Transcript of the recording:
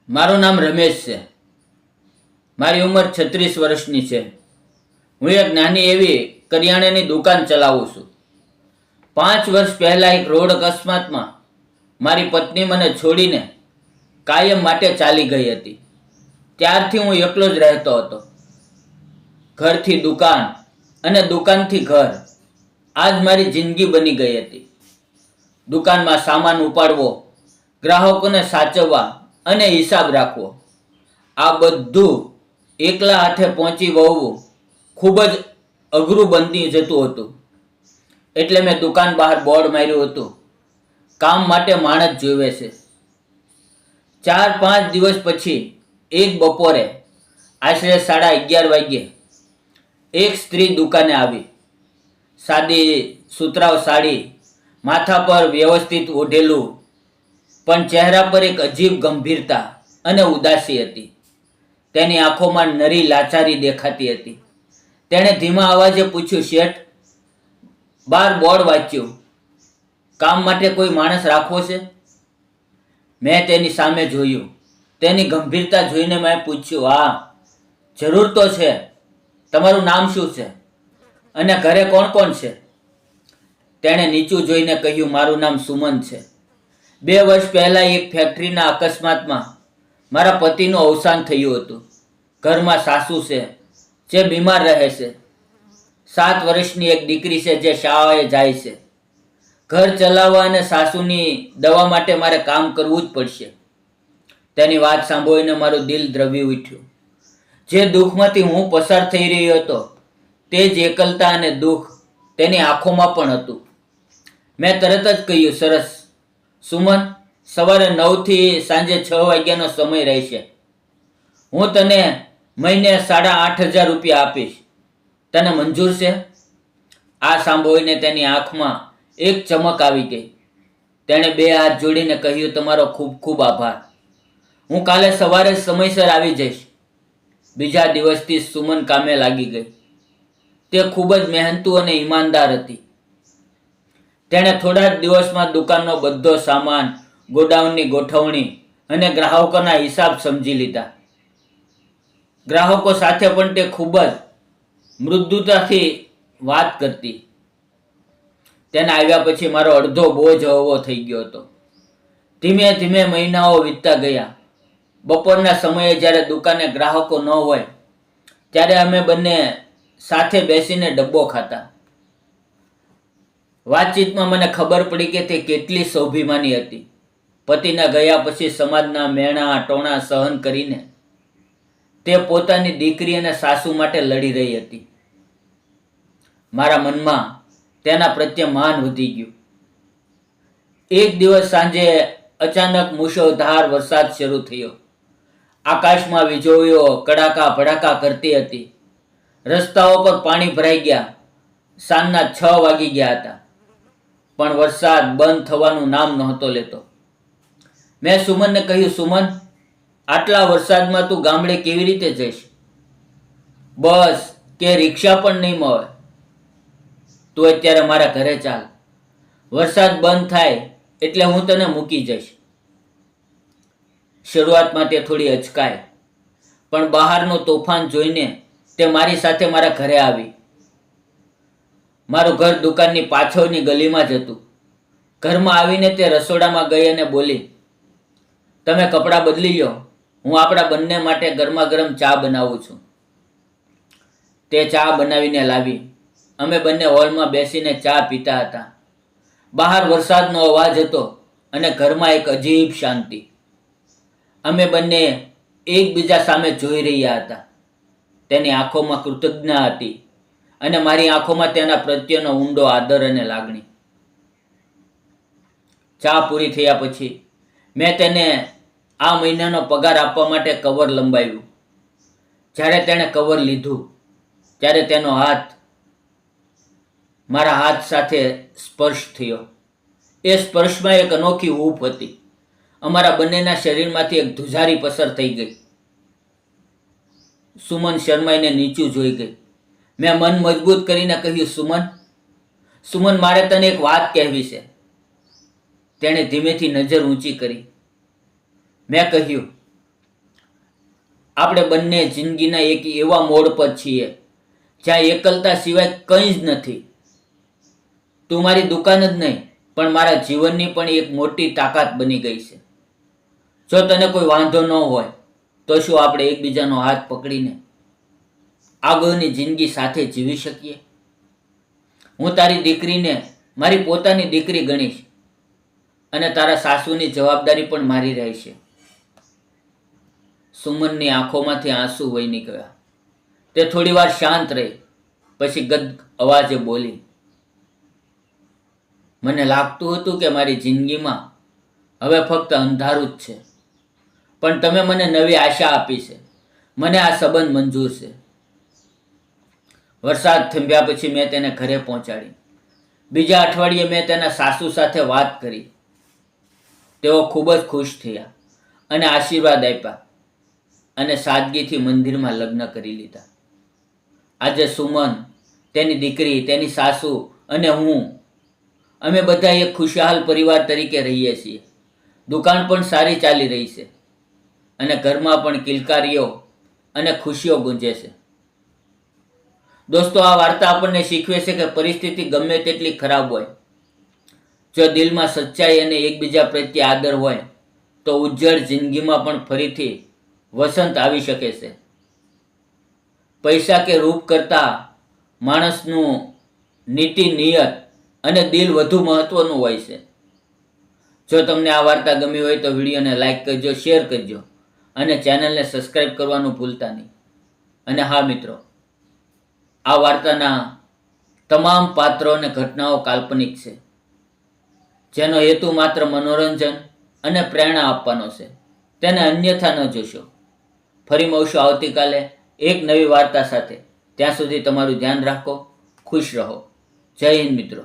મારું નામ રમેશ છે. મારી ઉંમર 36 વર્ષની છે. હું એક નાની એવી કરિયાણાની દુકાન ચલાવું છું. 5 વર્ષ પહેલા એક રોડ અકસ્માતમાં મારી પત્ની મને છોડીને કાયમ માટે ચાલી ગઈ હતી. ત્યારથી હું એકલો જ રહેતો હતો. ઘરથી દુકાન અને દુકાનથી ઘર, આજ મારી જિંદગી બની ગઈ હતી. દુકાનમાં સામાન ઉપાડવો, ગ્રાહકોને સાચવવા અને હિસાબ રાખવો, આ બધું એકલા હાથે પહોંચી વળવું ખૂબ જ અઘરું બની જતું હતું. એટલે મેં દુકાન બહાર બોર્ડ માર્યું હતું, કામ માટે માણસ જોવે છે. 4-5 દિવસ પછી એક બપોરે આશરે 11:30 વાગ્યે એક સ્ત્રી દુકાને આવી. સાદી સુતરાઉ સાડી, માથા પર વ્યવસ્થિત ઓઢેલું, પણ ચહેરા પર એક અજીબ ગંભીરતા અને ઉદાસી હતી. તેની આંખોમાં નરી લાચારી દેખાતી હતી. તેણે ધીમા અવાજે પૂછ્યું, શેઠ, બહાર બોર્ડ વાંચ્યું, કામ માટે કોઈ માણસ રાખવો છે? મેં તેની સામે જોયું. તેની ગંભીરતા જોઈને મેં પૂછ્યું, હા, જરૂર તો છે. તમારું નામ શું છે અને ઘરે કોણ કોણ છે? તેણે નીચું જોઈને કહ્યું, મારું નામ સુમન છે. 2 વર્ષ પહેલા એક ફેક્ટરીના અકસ્માતમાં મારા પતિનું અવસાન થયું હતું. ઘરમાં સાસુ છે જે બીમાર રહે છે. 7 વર્ષની એક દીકરી છે જે શાળાએ જાય છે. ઘર ચલાવવા અને સાસુની દવા માટે મારે કામ કરવું જ પડશે. તેની વાત સાંભળીને મારું દિલ દ્રવી ઉઠ્યું. જે દુઃખમાંથી હું પસાર થઈ રહ્યો હતો તે જ એકલતા અને દુઃખ તેની આંખોમાં પણ હતું. મેં તરત જ કહ્યું, સરસ સુમન, સવારે 9 થી સાંજે 6 વાગ્યાનો સમય રહેશે. હું તને મહિને 8,500 રૂપિયા આપીશ. તને મંજૂર છે? આ સાંભળીને તેની આંખમાં એક ચમક આવી ગઈ. તેણે 2 હાથ જોડીને કહ્યું, તમારો ખૂબ ખૂબ આભાર. હું કાલે સવારે સમયસર આવી જઈશ. બીજા દિવસથી સુમન કામે લાગી ગઈ. તે ખૂબ જ મહેનતુ અને ઈમાનદાર હતી. તેણે થોડા જ દિવસમાં દુકાનનો બધો સામાન, ગોડાઉનની ગોઠવણી અને ગ્રાહકોના હિસાબ સમજી લીધા. ગ્રાહકો સાથે પણ તે ખૂબ જ મૃદુતાથી વાત કરતી. તેના આવ્યા પછી મારો અડધો બોજ હળવો થઈ ગયો હતો. ધીમે ધીમે મહિનાઓ વીતતા ગયા. બપોરના સમયે જ્યારે દુકાને ગ્રાહકો ન હોય ત્યારે અમે બંને સાથે બેસીને ડબ્બો ખાતા. વાતચીતમાં મને ખબર પડી કે તે કેટલી સ્વાભિમાની હતી. પતિના ગયા પછી સમાજના મેણા ટોણા સહન કરીને તે પોતાની દીકરી અને સાસુ માટે લડી રહી હતી. મારા મનમાં તેના પ્રત્યે માન વધી ગયું. એક દિવસ સાંજે અચાનક મુશળધાર વરસાદ શરૂ થયો. આકાશમાં વીજળીઓ કડાકા ભડાકા કરતી હતી. રસ્તાઓ પર પાણી ભરાઈ ગયા. સાંજના 6 વાગી ગયા હતા, પણ વરસાદ બંધ થવાનું નામ નહોતો લેતો. મેં સુમનને કહ્યું, સુમન, આટલા વરસાદમાં તું ગામડે કેવી રીતે જઈશ? બસ કે રિક્ષા પણ નહીં મળે. તું અત્યારે મારા ઘરે ચાલ. વરસાદ બંધ થાય એટલે હું તને મૂકી જઈશ. શરૂઆતમાં તે થોડી અચકાય, પણ બહારનું તોફાન જોઈને તે મારી સાથે મારા ઘરે આવી. મારું ઘર દુકાનની પાછળની ગલીમાં જ હતું. ઘરમાં આવીને તે રસોડામાં ગઈ અને બોલી, તમે કપડાં બદલી લો, હું આપણા બંને માટે ગરમા ગરમ ચા બનાવું છું. તે ચા બનાવીને લાવી. અમે બંને હોલમાં બેસીને ચા પીતા હતા. બહાર વરસાદનો અવાજ હતો અને ઘરમાં એક અજીબ શાંતિ. અમે બંને એકબીજા સામે જોઈ રહ્યા હતા. તેની આંખોમાં કૃતજ્ઞતા હતી અને મારી આંખોમાં તેના પ્રત્યેનો ઊંડો આદર અને લાગણી. ચા પૂરી થયા પછી મેં તેને આ મહિનાનો પગાર આપવા માટે કવર લંબાવ્યું. જ્યારે તેણે કવર લીધું ત્યારે તેનો હાથ મારા હાથ સાથે સ્પર્શ થયો. એ સ્પર્શમાં એક અનોખી હૂંફ હતી. અમારા બંનેના શરીરમાંથી એક ધુજારી પસાર થઈ ગઈ. સુમન શરમાઈને નીચું જોઈ ગઈ. મેં મન મજબૂત કરીને કહ્યું, સુમન, સુમન, મારે તને એક વાત કહેવી છે. તેણે ધીમેથી નજર ઊંચી કરી. મેં કહ્યું, આપણે બંને જિંદગીના એક એવા મોડ પર છીએ જ્યાં એકલતા સિવાય કંઈ જ નથી. તું મારી દુકાન જ નહીં પણ મારા જીવનની પણ એક મોટી તાકાત બની ગઈ છે. જો તને કોઈ વાંધો ન હોય તો શું આપણે એકબીજાનો હાથ પકડીને આગળની જિંદગી સાથે જીવી શકીએ? હું તારી દીકરીને મારી પોતાની દીકરી ગણીશ અને તારા સાસુની જવાબદારી પણ મારી રહેશે. સુમનની આંખોમાંથી આંસુ વહી નીકળ્યા. તે થોડી વાર શાંત રહી, પછી ગદ અવાજે બોલી, મને લાગતું હતું કે મારી જિંદગીમાં હવે ફક્ત અંધારું જ છે, પણ તમે મને નવી આશા આપી છે. મને આ સંબંધ મંજૂર છે. વરસાદ થંભ્યા પછી મેં તેને ઘરે પહોંચાડી. બીજા અઠવાડિયે મેં તેના સાસુ સાથે વાત કરી. તેઓ ખૂબ જ ખુશ થયા અને આશીર્વાદ આપ્યા અને સાદગીથી મંદિરમાં લગ્ન કરી લીધા. આજે સુમન, તેની દીકરી, તેની સાસુ અને હું, અમે બધા એક ખુશહાલ પરિવાર તરીકે રહીએ છીએ. દુકાન પણ સારી ચાલી રહી છે અને ઘરમાં પણ કિલકારીઓ અને ખુશીઓ ગુંજે છે. દોસ્તો, આ વાર્તા આપણને શીખવે છે કે પરિસ્થિતિ ગમે તેટલી ખરાબ હોય, જો દિલમાં સચ્ચાઈ અને એકબીજા પ્રત્યે આદર હોય તો ઉજ્જળ જિંદગીમાં પણ ફરીથી વસંત આવી શકે છે. પૈસા કે રૂપ કરતાં માણસનું નીતિ, નિયત અને દિલ વધુ મહત્વનું હોય છે. જો તમને આ વાર્તા ગમી હોય તો વિડીયોને લાઈક કરજો, શેર કરજો અને ચેનલને સબસ્ક્રાઈબ કરવાનું ભૂલતા નહીં. અને હા મિત્રો, આ વાર્તાના તમામ પાત્રો અને ઘટનાઓ કાલ્પનિક છે, જેનો હેતુ માત્ર મનોરંજન અને પ્રેરણા આપવાનો છે. તેને અન્યથા ન જોશો. ફરી મળશું આવતીકાલે એક નવી વાર્તા સાથે. ત્યાં સુધી તમારું ધ્યાન રાખો. ખુશ રહો. જય હિન્દ મિત્રો.